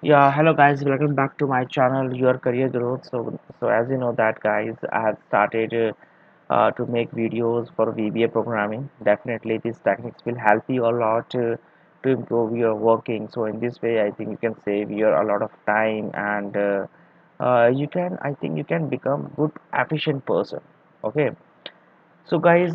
Yeah, hello guys, welcome back to my channel, Your Career Growth. So as you know that guys, I have started to make videos for VBA programming. Definitely, these techniques will help you a lot to improve your working. So in this way, I think you can save your a lot of time and I think you can become good efficient person. Okay. So guys,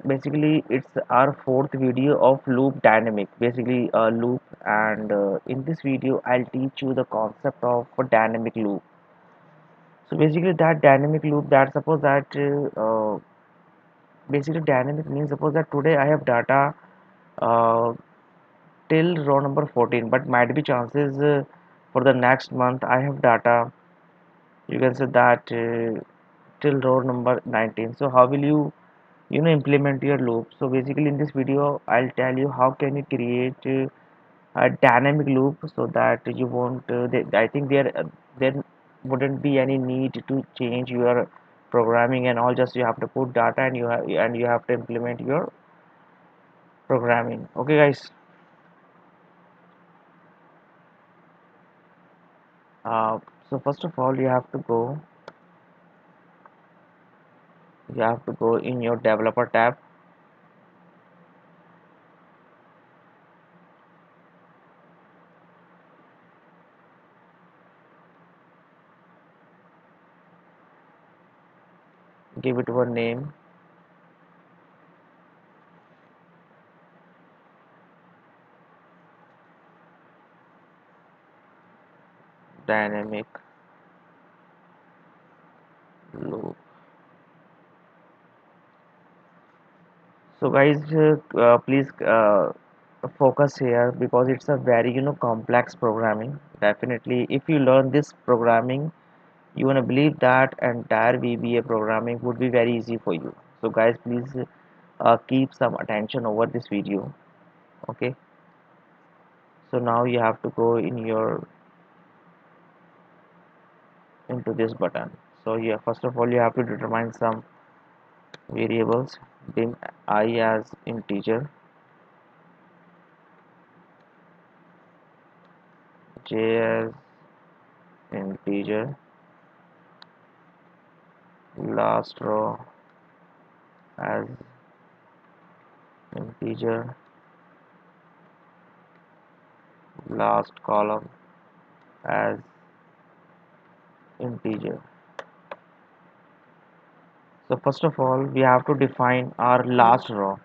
basically it's our fourth video of loop dynamic, basically a loop, and in this video I'll teach you the concept of a dynamic loop. So basically that dynamic loop, that suppose that basically dynamic means suppose that today I have data uh, till row number 14, but might be chances for the next month I have data, you can say that till row number 19. So how will you implement your loop? So basically in this video I'll tell you how can you create a dynamic loop so that you won't I think there wouldn't be any need to change your programming and all, just you have to put data and you have to implement your programming. Okay guys, uh, so first of all you have to go in your developer tab, give it one name, dynamic loop. So guys, please focus here because it's a very complex programming. Definitely, if you learn this programming, you wanna believe that entire VBA programming would be very easy for you. So guys, please keep some attention over this video. Okay. So now you have to go into this button. So yeah, first of all, you have to determine some variables. Dim I as integer, j as integer, last row as integer, last column as integer. So first of all we have to define our last row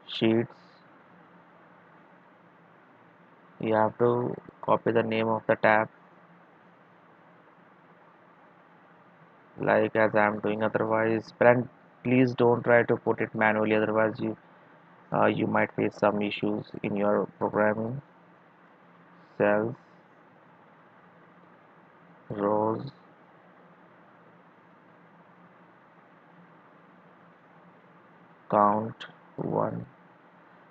sheets. You have to copy the name of the tab like as I am doing, otherwise friend, please don't try to put it manually, otherwise you might face some issues in your programming. Cells, rows, count one.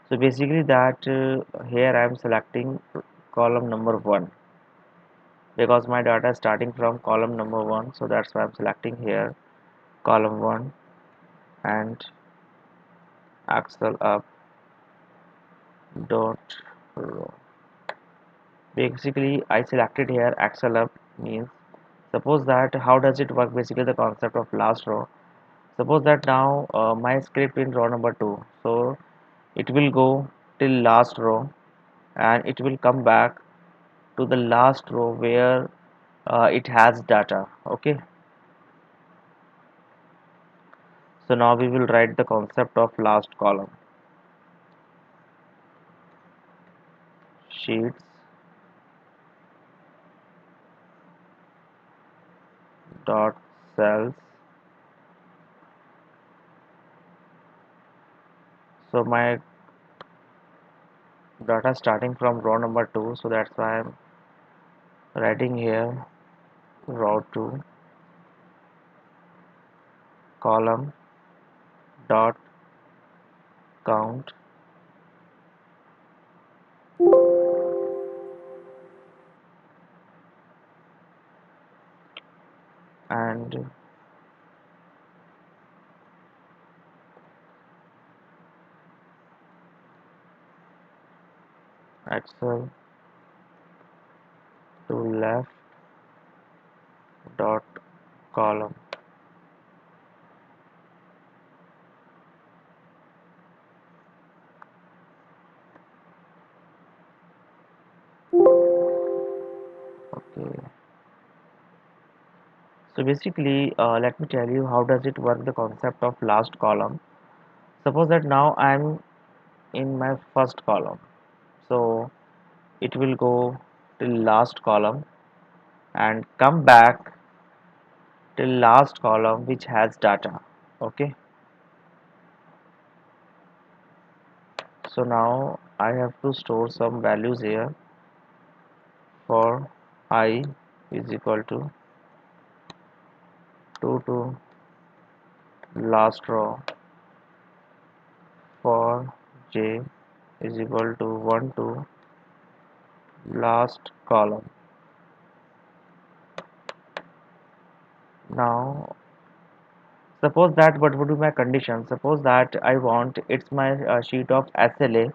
So basically that here I am selecting column number one because my data is starting from column number one, so that's why I'm selecting here column one and axle up dot row. Basically I selected here axle up means, suppose that how does it work, basically the concept of last row. Suppose that now my script in row number 2, so it will go till last row and it will come back to the last row where it has data. Okay, so now we will write the concept of last column, sheets dot cells. So my data starting from row number 2, so that's why I'm writing here row 2 column dot count and Excel to left dot column. Okay. So basically, let me tell you how does it work, the concept of last column. Suppose that now I'm in my first column. So it will go till last column and come back till last column which has data. Okay. So now I have to store some values here for I is equal to 2 to last row, for j is equal to 1 to last column. Now suppose that what would be my condition? Suppose that I want it's my sheet of SLA.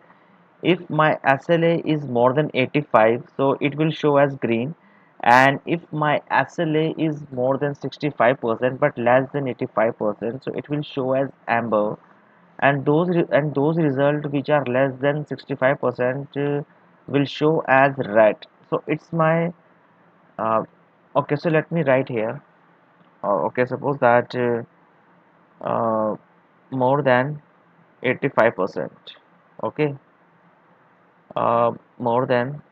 If my SLA is more than 85, so it will show as green, and if my SLA is more than 65% but less than 85%, so it will show as amber, and those results which are less than 65% will show as red. So it's my uh, okay. So let me write here. Okay, suppose that more than 85%. Okay, more than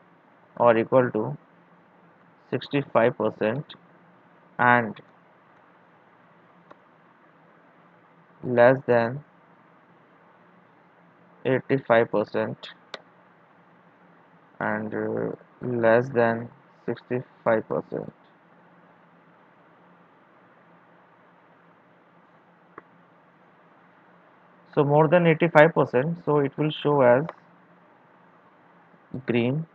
or equal to 65% and less than 85% and less than 65%. So more than 85%, so it will show as green,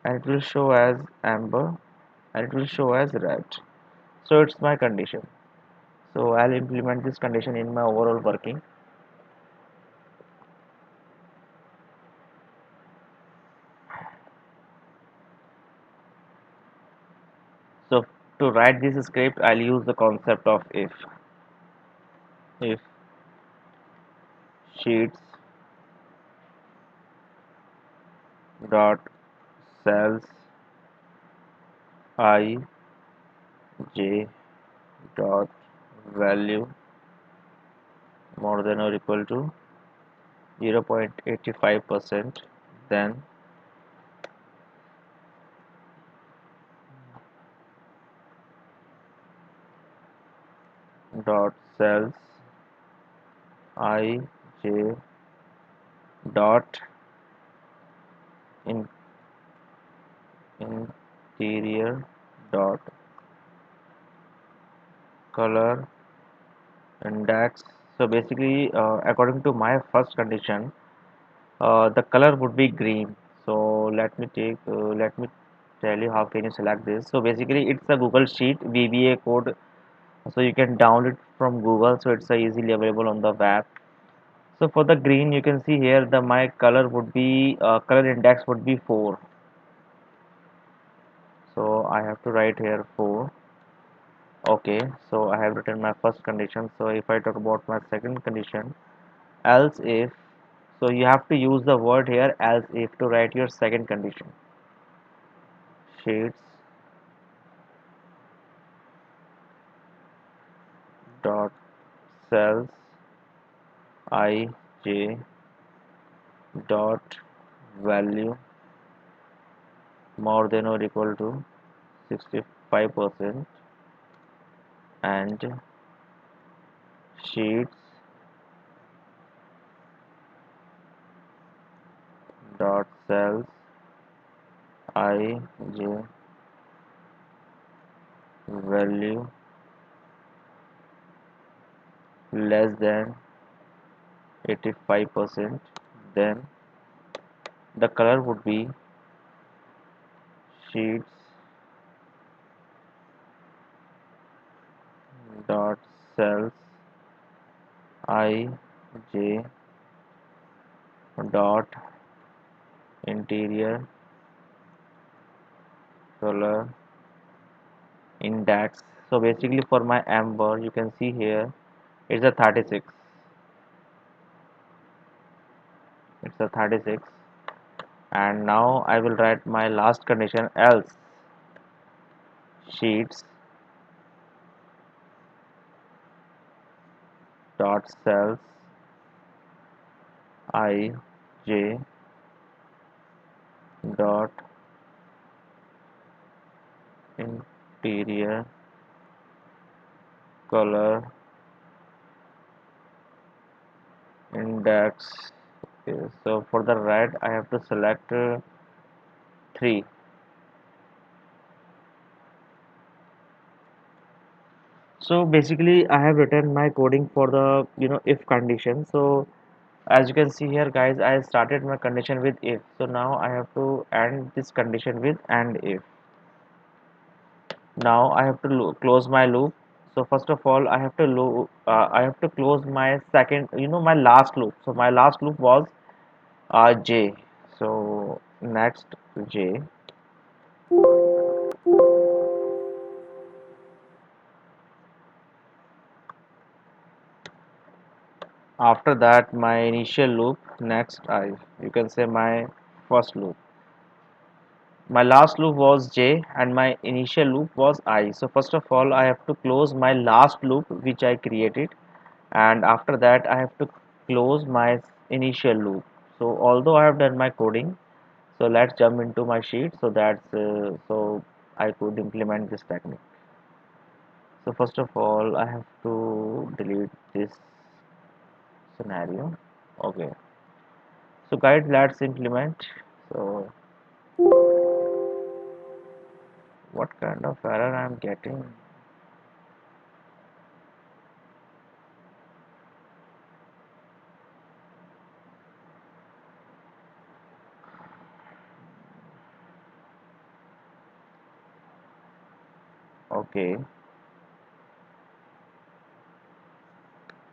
and it will show as amber, and it will show as red. So it's my condition. So I'll implement this condition in my overall working. So to write this script, I'll use the concept of if sheets dot cells I j dot value more than or equal to 0.85%, then dot cells I j dot in interior dot color index. So basically, according to my first condition, the color would be green. So let me tell you how can you select this. So basically, it's a Google Sheet VBA code, so you can download it from Google. So it's easily available on the web. So for the green, you can see here the my color would be color index would be 4. So I have to write here 4. Okay, so I have written my first condition. So if I talk about my second condition, else if, so you have to use the word here else if to write your second condition. Sheets dot cells I j dot value more than or equal to 65% and sheets dot cells I j value less than 85%, then the color would be sheets dot cells I j dot interior color index. So basically for my amber, you can see here it's a 36. It's a 36. And now I will write my last condition, else sheets dot cells I j dot interior color index. Okay, so for the red I have to select 3. So basically I have written my coding for the if condition. So as you can see here guys, I started my condition with if, so now I have to end this condition with and if. Now I have to close my loop. So first of all I have to I have to close my second, my last loop. So my last loop was j. So next j. After that my initial loop, next I, you can say my first loop. My last loop was j and my initial loop was I. So first of all I have to close my last loop which I created, and after that I have to close my initial loop. So although I have done my coding, so let's jump into my sheet so that's so I could implement this technique. So first of all I have to delete this scenario. Okay, so guys, let's implement. So what kind of error I'm getting? Okay,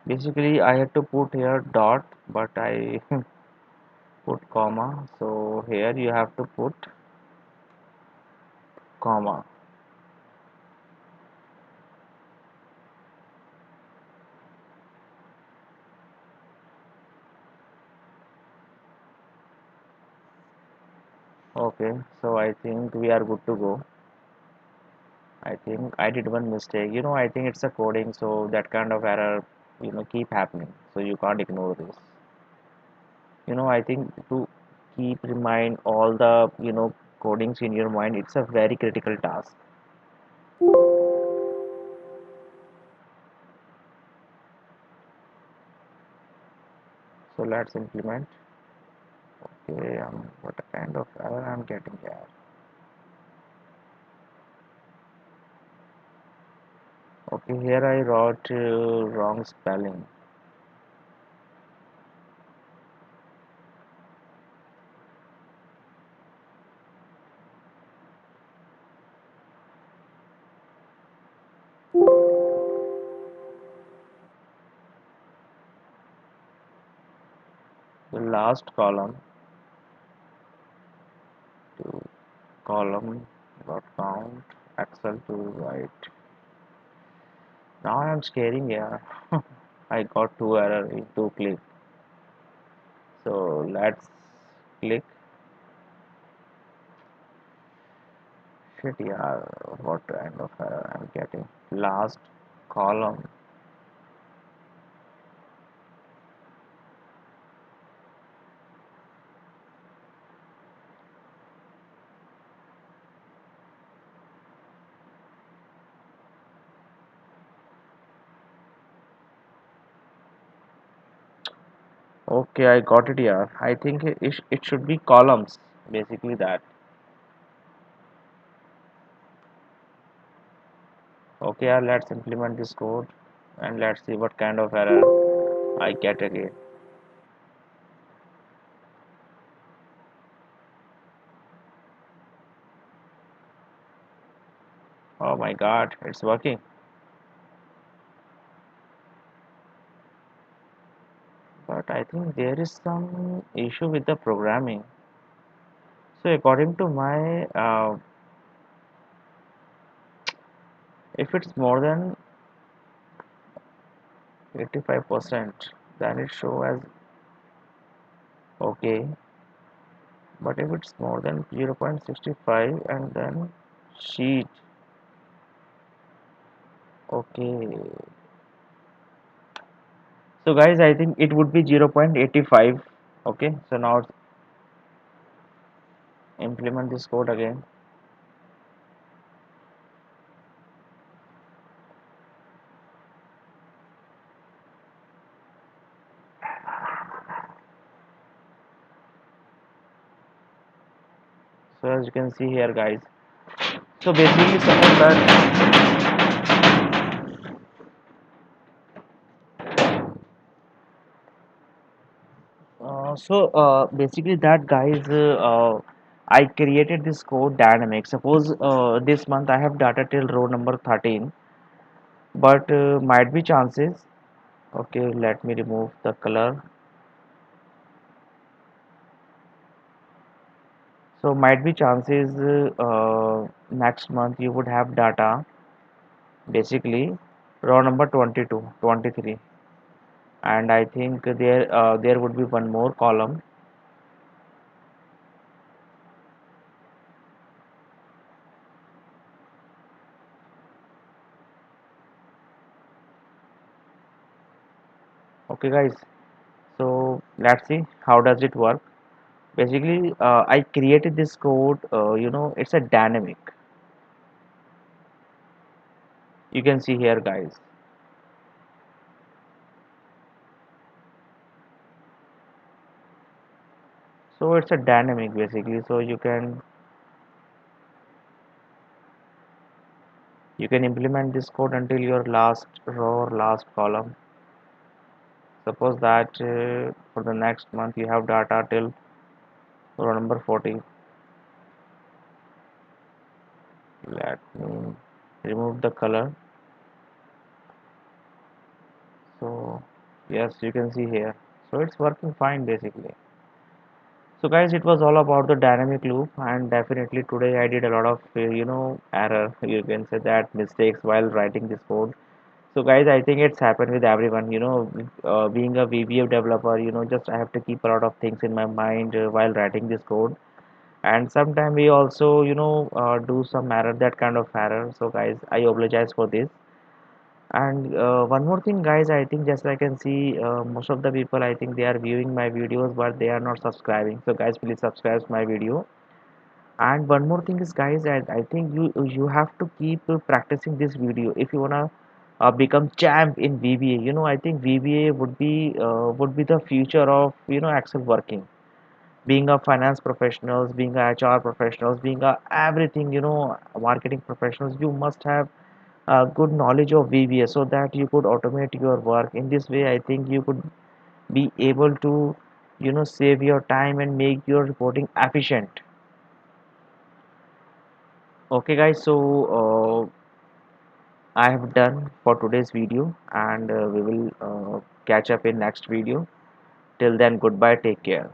basically I had to put here dot, but I put comma. So here you have to put comma. Okay, so I think we are good to go. I think I did one mistake. I think it's a coding, so that kind of error, keep happening. So you can't ignore this. I think to keep remind all the, codings in your mind, it's a very critical task. So let's implement. Okay, what a kind of error I'm getting here. Okay, here I wrote wrong spelling. The last column to column dot count Excel to write. Now I'm scaring here. I got two error in two click. So let's click. Shit, yeah, what kind of error I'm getting? Last column. Okay, I got it here. I think it should be columns. Basically that. Okay, let's implement this code and let's see what kind of error I get again. Oh my god, it's working. But I think there is some issue with the programming. So according to my, if it's more than 85%, then it show as okay. But if it's more than 0.65 and then sheet, okay. So guys, I think it would be 0.85. Okay, so now implement this code again. So as you can see here, guys. So basically, suppose that. Basically, that guys, I created this code dynamic. Suppose this month I have data till row number 13, but might be chances. Okay, let me remove the color. So might be chances next month you would have data basically row number 22, 23, and I think there would be one more column. Okay, guys. So let's see how does it work. Basically, I created this code. It's a dynamic. You can see here, guys. So it's a dynamic basically. So you can implement this code until your last row or last column. Suppose that for the next month you have data till row number 40. Let me remove the color. So yes, you can see here. So it's working fine basically. So guys, it was all about the dynamic loop, and definitely today I did a lot of error. You can say that mistakes while writing this code. So guys, I think it's happened with everyone. Being a VBA developer, just I have to keep a lot of things in my mind while writing this code, and sometimes we also do some error, that kind of error. So guys, I apologize for this. And one more thing, guys, I think just I can see most of the people, I think they are viewing my videos, but they are not subscribing. So, guys, please subscribe to my video. And one more thing is, guys, I think you have to keep practicing this video if you wanna become champ in VBA. I think VBA would be the future of Excel working. Being a finance professionals, being a HR professionals, being a everything marketing professionals, you must have good knowledge of VBA so that you could automate your work. In this way, I think you could be able to, save your time and make your reporting efficient. Okay, guys. So I have done for today's video, and we will catch up in next video. Till then, goodbye. Take care.